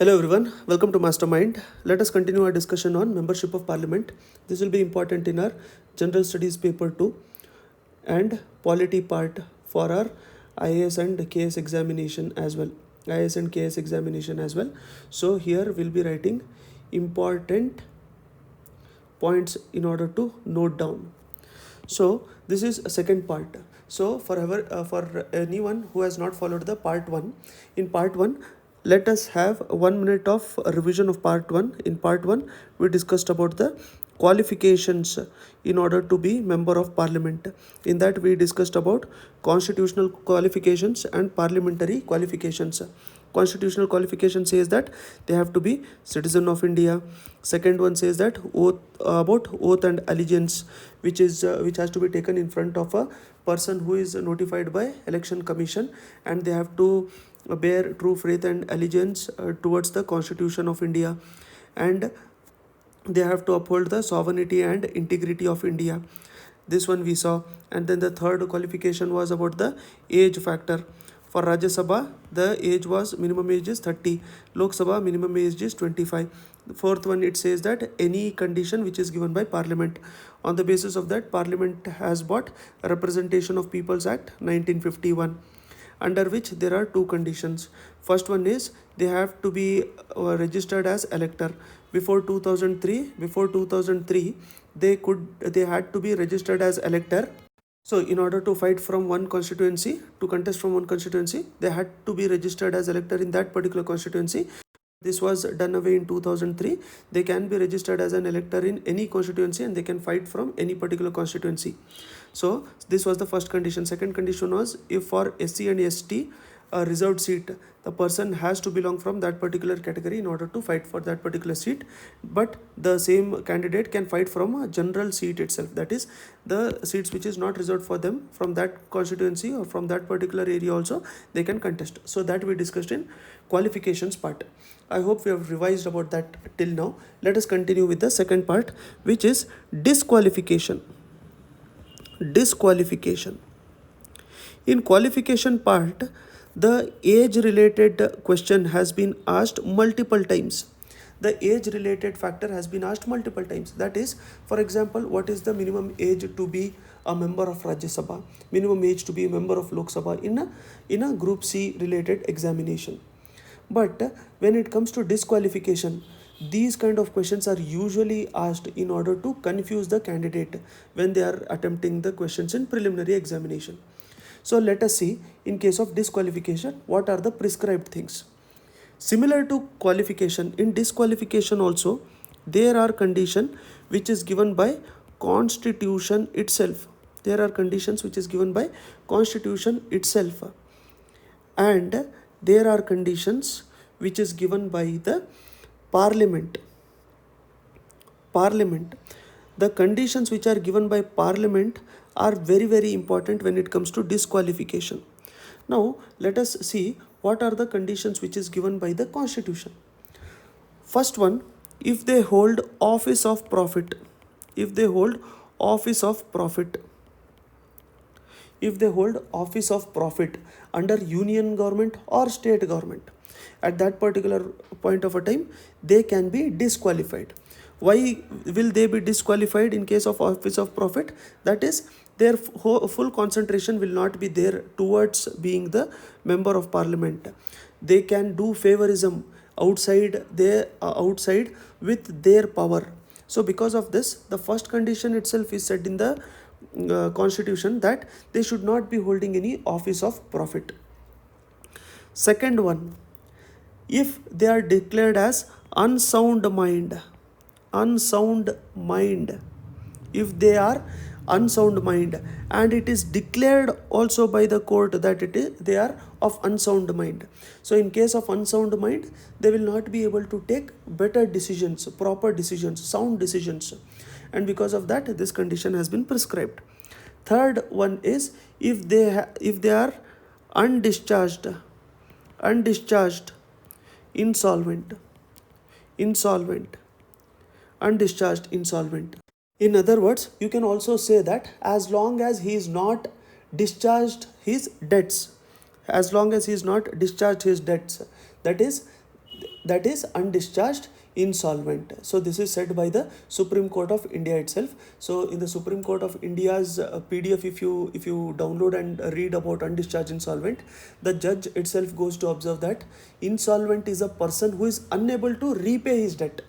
Hello everyone, welcome to Mastermind. Let us continue our discussion on membership of parliament. This will be important in our general studies paper 2 and polity part for our IAS and KS examination as well. IAS and KS examination as well. So here we'll be writing important points in order to note down. So this is a second part. So for anyone who has not followed the part 1, in part 1 let us have 1 minute of revision of part 1. In part 1 we discussed about the qualifications in order to be member of parliament. In that we discussed about constitutional qualifications and parliamentary qualifications. Constitutional qualification says that they have to be citizen of India. Second one says that oath and allegiance, which has to be taken in front of a person who is notified by election commission, and they have to bear true faith and allegiance towards the Constitution of India, and they have to uphold the sovereignty and integrity of India. This one we saw. And then the third qualification was about the age factor. For Rajya Sabha, the age was minimum age is 30. Lok Sabha minimum age is 25. The fourth one, it says that any condition which is given by Parliament. On the basis of that, Parliament has brought a Representation of People's Act 1951, under which there are two conditions. First one is they have to be registered as elector. Before 2003, they had to be registered as elector. So in order to fight from one constituency, to contest from one constituency, they had to be registered as elector in that particular constituency. This was done away in 2003. They can be registered as an elector in any constituency and they can fight from any particular constituency. So this was the first condition. Second condition was, if for SC and ST a reserved seat, the person has to belong from that particular category in order to fight for that particular seat. But the same candidate can fight from a general seat itself, that is the seats which is not reserved for them from that constituency or from that particular area also they can contest. So that we discussed in qualifications part. I hope we have revised about that till now. Let us continue with the second part, which is disqualification. In qualification part, the age related question has been asked multiple times. The age related factor has been asked multiple times. That is, for example, what is the minimum age to be a member of Rajya Sabha, minimum age to be a member of Lok Sabha in a group C related examination. But when it comes to disqualification, these kind of questions are usually asked in order to confuse the candidate when they are attempting the questions in preliminary examination. So let us see, in case of disqualification, what are the prescribed things. Similar to qualification, in disqualification also, there are conditions which is given by Constitution itself. There are conditions which is given by Constitution itself. And there are conditions which is given by the Parliament. The conditions which are given by Parliament are very, very important when it comes to disqualification. Now, let us see what are the conditions which is given by the Constitution. First one, if they hold office of profit. If they hold office of profit under union government or state government, at that particular point of a time, they can be disqualified. Why will they be disqualified in case of office of profit? That is, their full concentration will not be there towards being the member of Parliament. They can do favorism outside with their power. So because of this, the first condition itself is set in the Constitution, that they should not be holding any office of profit. Second one, if they are declared as unsound mind, if they are unsound mind and it is declared also by the court that they are of unsound mind. So in case of unsound mind, they will not be able to take better decisions, proper decisions, sound decisions, and because of that, this condition has been prescribed. Third one is, if they are undischarged, insolvent. In other words, you can also say that as long as he is not discharged his debts, that is, that is undischarged insolvent. So this is said by the Supreme Court of India itself. So in the Supreme Court of India's PDF, if you download and read about undischarged insolvent, the judge itself goes to observe that insolvent is a person who is unable to repay his debt,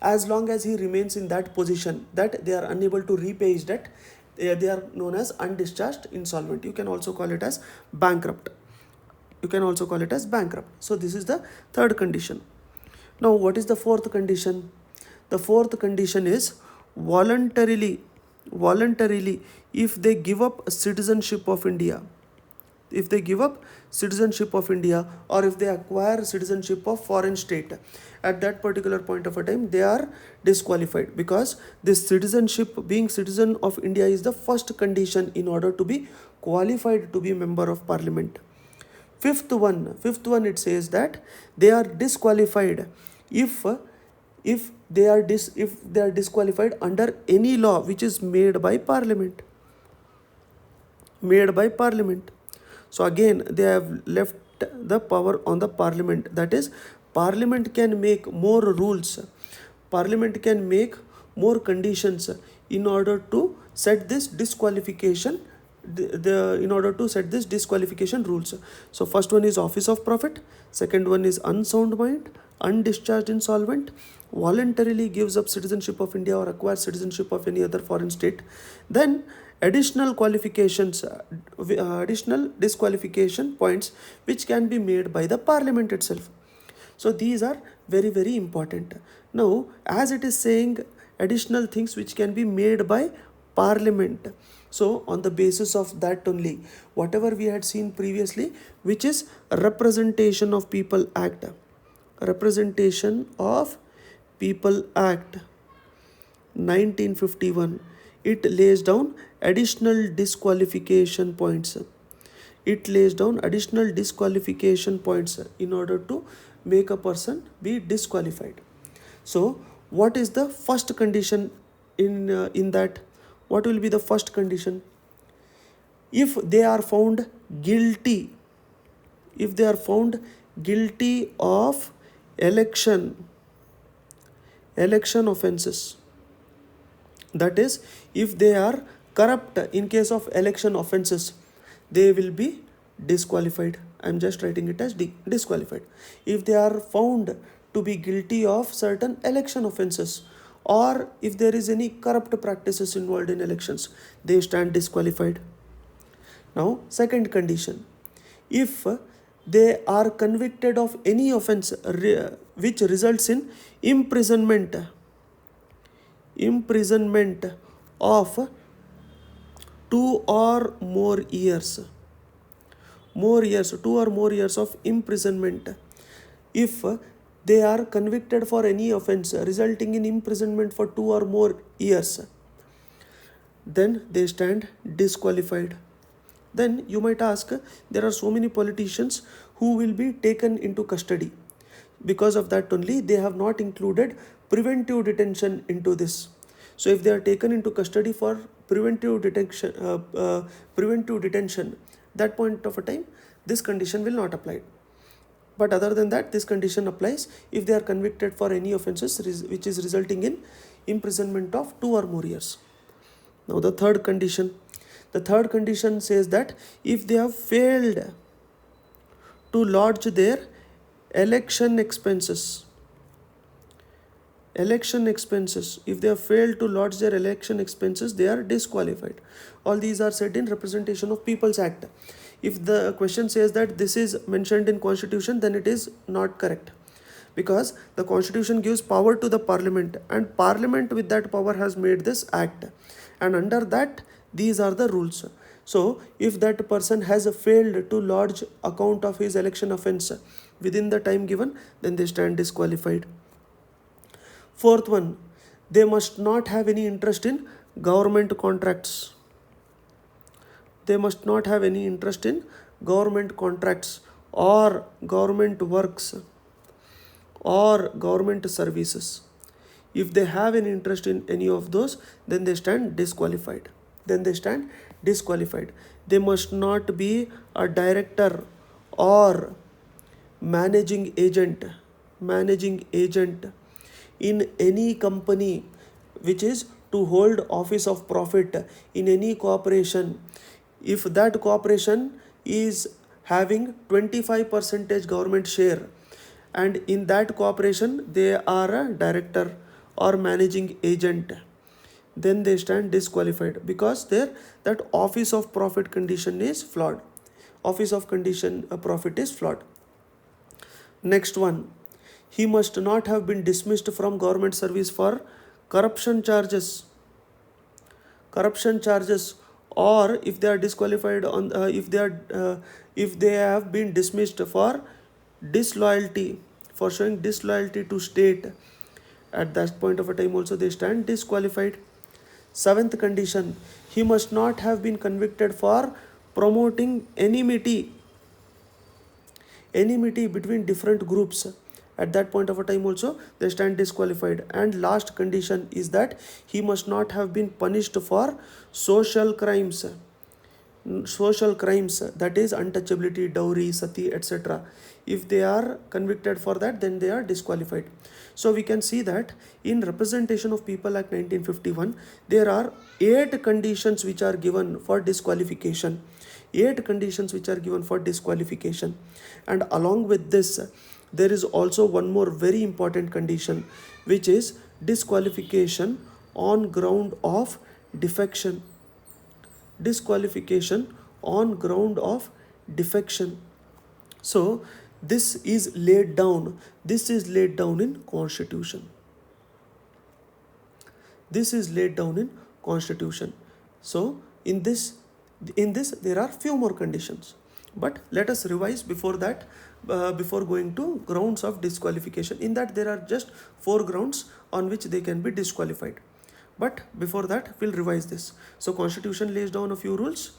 as long as he remains in that position that they are unable to repay his debt. They are known as undischarged insolvent. You can also call it as bankrupt. So this is the third condition. Now what is the fourth condition? The fourth condition is voluntarily, if they give up citizenship of India, or if they acquire citizenship of foreign state, at that particular point of a time they are disqualified, because this citizenship, being citizen of India, is the first condition in order to be qualified to be member of parliament. Fifth one, it says that they are disqualified if they are disqualified under any law which is made by parliament. So again they have left the power on the parliament. That is, parliament can make more rules, parliament can make more conditions in order to set this disqualification rules. So first one is office of profit, second one is unsound mind, undischarged insolvent, voluntarily gives up citizenship of India or acquires citizenship of any other foreign state. Then additional disqualification points which can be made by the parliament itself. So these are very, very important. Now, as it is saying additional things which can be made by parliament, so on the basis of that only, whatever we had seen previously, which is Representation of People Act, 1951, it lays down additional disqualification points. In order to make a person be disqualified. So what is the first condition in that? What will be the first condition? If they are found guilty of election offenses, that is, if they are corrupt in case of election offenses, they will be disqualified. I am just writing it as disqualified. If they are found to be guilty of certain election offenses, or if there is any corrupt practices involved in elections, they stand disqualified. Now, second condition, if they are convicted of any offense which results in imprisonment of 2 or more years. 2 or more years of imprisonment. If they are convicted for any offense resulting in imprisonment for 2 or more years, then they stand disqualified. Then you might ask, there are so many politicians who will be taken into custody. Because of that only, they have not included preventive detention into this. So if they are taken into custody for preventive detention, that point of a time, this condition will not apply. But other than that, this condition applies if they are convicted for any offences which is resulting in imprisonment of 2 or more years. Now the third condition says that if they have failed to lodge their election expenses, if they have failed to lodge their election expenses, they are disqualified. All these are said in Representation of People's Act. If the question says that this is mentioned in Constitution, then it is not correct, because the Constitution gives power to the Parliament, and Parliament with that power has made this act, and under that these are the rules. So if that person has failed to lodge account of his election offence within the time given, then they stand disqualified. Fourth one, they must not have any interest in government contracts. Or government works or government services. If they have any interest in any of those, then they stand disqualified. They must not be a director or managing agent in any company which is to hold office of profit in any corporation, if that corporation is having 25% government share, and in that corporation they are a director or managing agent, then they stand disqualified, because there that office of profit condition is flawed. Office of condition profit is flawed. Next one, he must not have been dismissed from government service for corruption charges. Corruption charges, or if they are disqualified on if they have been dismissed for disloyalty, for showing disloyalty to state, at that point of a time also they stand disqualified. Seventh condition, he must not have been convicted for promoting enmity between different groups. At that point of a time also they stand disqualified. And last condition is that he must not have been punished for social crimes, that is untouchability, dowry, sati, etc. If they are convicted for that, then they are disqualified. So we can see that in Representation of People Act 1951 there are 8 conditions which are given for disqualification. 8 conditions which are given for disqualification. And along with this, there is also one more very important condition, which is disqualification on ground of defection. Disqualification on ground of defection. So this is laid down in Constitution. This is laid down in Constitution. So in this there are few more conditions, but let us revise before that, before going to grounds of disqualification. In that there are just 4 grounds on which they can be disqualified, but before that we'll revise this. So Constitution lays down a few rules,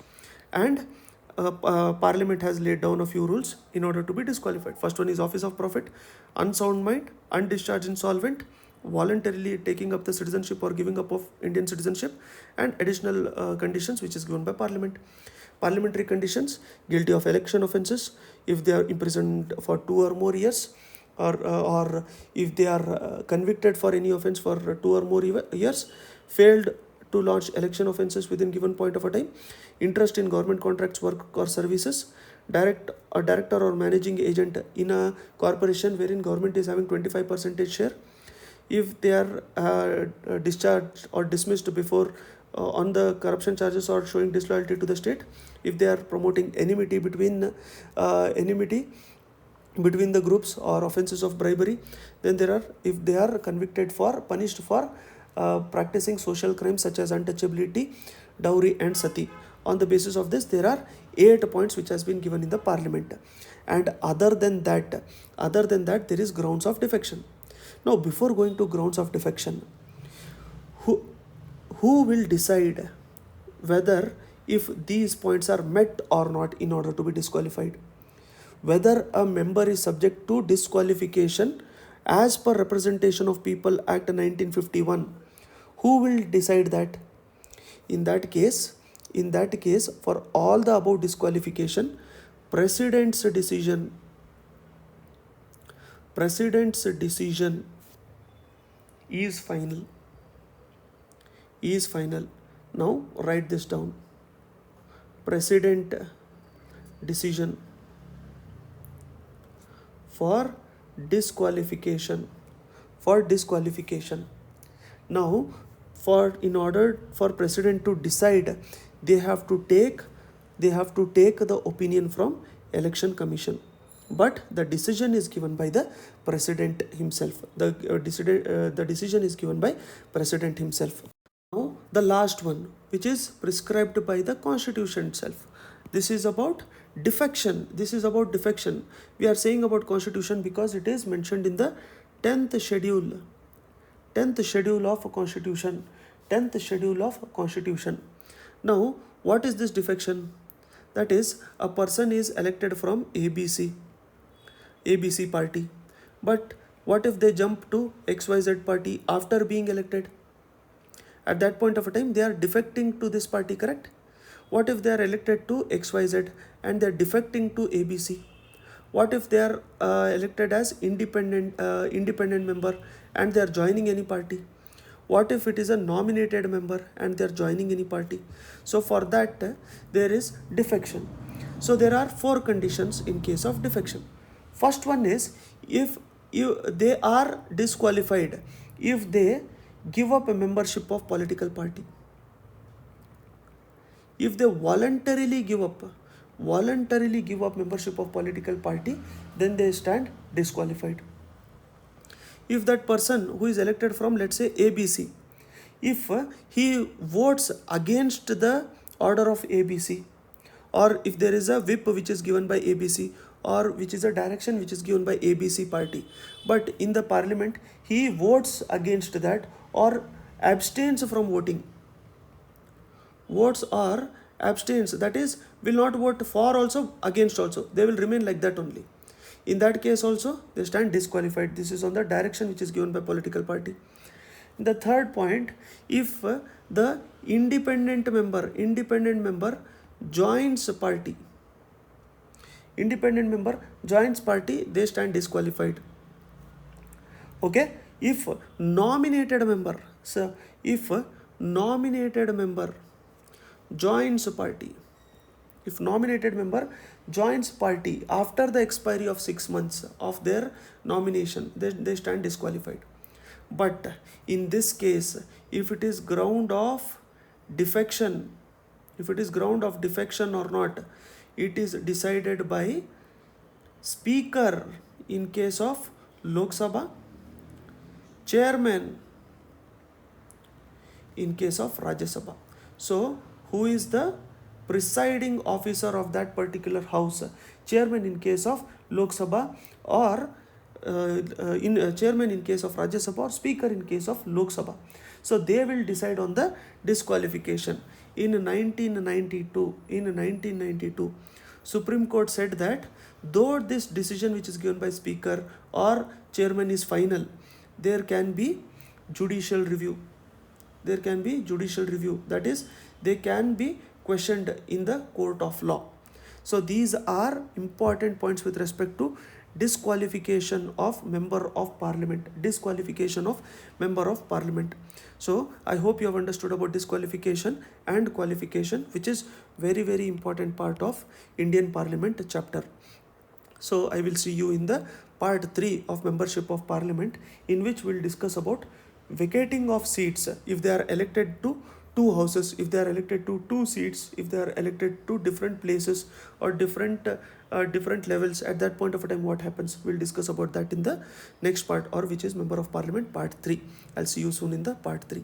and Parliament has laid down a few rules in order to be disqualified. First one is office of profit, unsound mind, undischarged insolvent, voluntarily taking up the citizenship or giving up of Indian citizenship, and additional conditions which is given by Parliament. Parliamentary conditions: guilty of election offences if they are imprisoned for 2 or more years, or if they are convicted for any offence for 2 or more years, failed to launch election offences within given point of a time, interest in government contracts, work or services, a director or managing agent in a corporation wherein government is having 25% share, if they are discharged or dismissed before on the corruption charges or showing disloyalty to the state, if they are promoting enmity between the groups or offences of bribery, then if they are punished for practicing social crimes such as untouchability, dowry and sati. On the basis of this, there are 8 points which has been given in the Parliament. And other than that there is grounds of defection. Now before going to grounds of defection, who will decide whether if these points are met or not in order to be disqualified? Whether a member is subject to disqualification as per Representation of People Act 1951. Who will decide that? In that case, for all the above disqualification, President's decision is final. Now write this down. President decision for disqualification. Now, in order for president to decide, they have to take the opinion from election commission, but the decision is given by the president himself. The decision is given by president himself. Now the last one, which is prescribed by the Constitution itself. This is about defection. We are saying about Constitution because it is mentioned in the 10th schedule of Constitution. Now, what is this defection? That is, a person is elected from ABC party, but what if they jump to XYZ party after being elected? At that point of a time, they are defecting to this party, correct? What if they are elected to XYZ and they are defecting to ABC? What if they are elected as independent member and they are joining any party? What if it is a nominated member and they are joining any party? So for that there is defection. So there are 4 conditions in case of defection. First one is, if they are disqualified if they give up a membership of political party. If they voluntarily give up membership of political party, then they stand disqualified. If that person who is elected from, let's say, ABC, if he votes against the order of ABC, or if there is a whip which is given by ABC, or which is a direction which is given by ABC party, but in the parliament he votes against that or abstains from voting, votes or abstains, that is, will not vote for also, against also, they will remain like that only. In that case also they stand disqualified. This is on the direction which is given by political party. The third point, if the independent member joins party, they stand disqualified. Okay. If nominated member joins party, after the expiry of 6 months of their nomination, they stand disqualified. But in this case, if it is ground of defection or not, it is decided by speaker in case of Lok Sabha, chairman in case of Rajya Sabha. So who is the presiding officer of that particular house? Chairman in case of Lok Sabha, or chairman in case of Rajya Sabha, or speaker in case of Lok Sabha. So they will decide on the disqualification. In 1992, Supreme Court said that though this decision which is given by speaker or chairman is final, there can be judicial review. That is, they can be questioned in the court of law. So these are important points with respect to disqualification of member of parliament. So I hope you have understood about disqualification and qualification, which is very, very important part of Indian Parliament chapter. So I will see you in the part 3 of membership of parliament, in which we will discuss about vacating of seats if they are elected to 2 houses, if they are elected to 2 seats, if they are elected to different places or different levels. At that point of time, what happens? We'll discuss about that in the next part, or which is member of parliament part 3. I'll see you soon in the part 3.